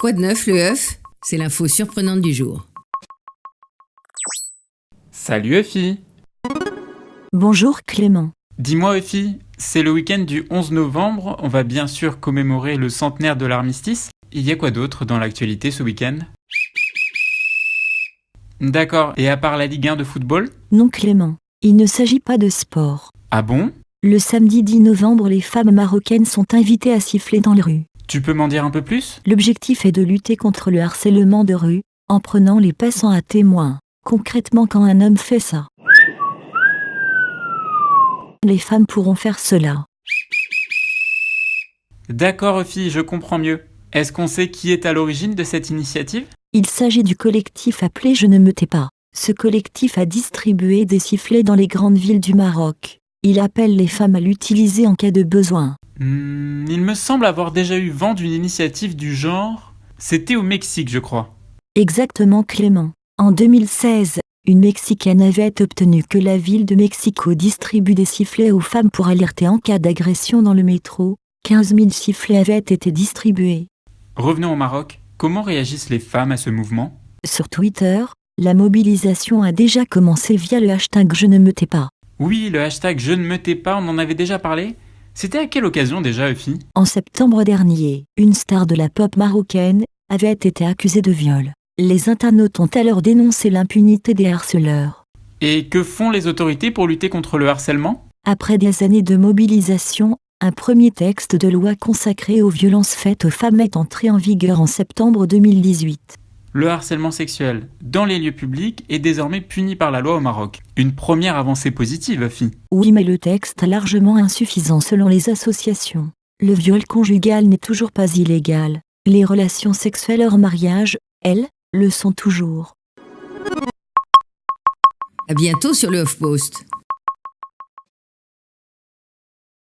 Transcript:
Quoi de neuf, le œuf? C'est l'info surprenante du jour. Salut Effie. Bonjour Clément. Dis-moi Effie, c'est le week-end du 11 novembre, on va bien sûr commémorer le centenaire de l'armistice. Il y a quoi d'autre dans l'actualité ce week-end? D'accord, et à part la Ligue 1 de football? Non Clément, il ne s'agit pas de sport. Ah bon? Le samedi 10 novembre, les femmes marocaines sont invitées à siffler dans les rues. Tu peux m'en dire un peu plus? L'objectif est de lutter contre le harcèlement de rue, en prenant les passants à témoin. Concrètement, quand un homme fait ça, les femmes pourront faire cela. D'accord Effie, je comprends mieux. Est-ce qu'on sait qui est à l'origine de cette initiative? Il s'agit du collectif appelé Je ne me tais pas. Ce collectif a distribué des sifflets dans les grandes villes du Maroc. Il appelle les femmes à l'utiliser en cas de besoin. Il me semble avoir déjà eu vent d'une initiative du genre. C'était au Mexique, je crois. Exactement Clément. En 2016, une Mexicaine avait obtenu que la ville de Mexico distribue des sifflets aux femmes pour alerter en cas d'agression dans le métro. 15 000 sifflets avaient été distribués. Revenons au Maroc. Comment réagissent les femmes à ce mouvement? Sur Twitter, la mobilisation a déjà commencé via le hashtag Je ne me tais pas. Oui, le hashtag Je ne me tais pas, on en avait déjà parlé. C'était à quelle occasion déjà, Effie? En septembre dernier, une star de la pop marocaine avait été accusée de viol. Les internautes ont alors dénoncé l'impunité des harceleurs. Et que font les autorités pour lutter contre le harcèlement? Après des années de mobilisation, un premier texte de loi consacré aux violences faites aux femmes est entré en vigueur en septembre 2018. Le harcèlement sexuel dans les lieux publics est désormais puni par la loi au Maroc. Une première avancée positive, Effie. Oui, mais le texte est largement insuffisant selon les associations. Le viol conjugal n'est toujours pas illégal. Les relations sexuelles hors mariage, elles, le sont toujours. À bientôt sur le HuffPost.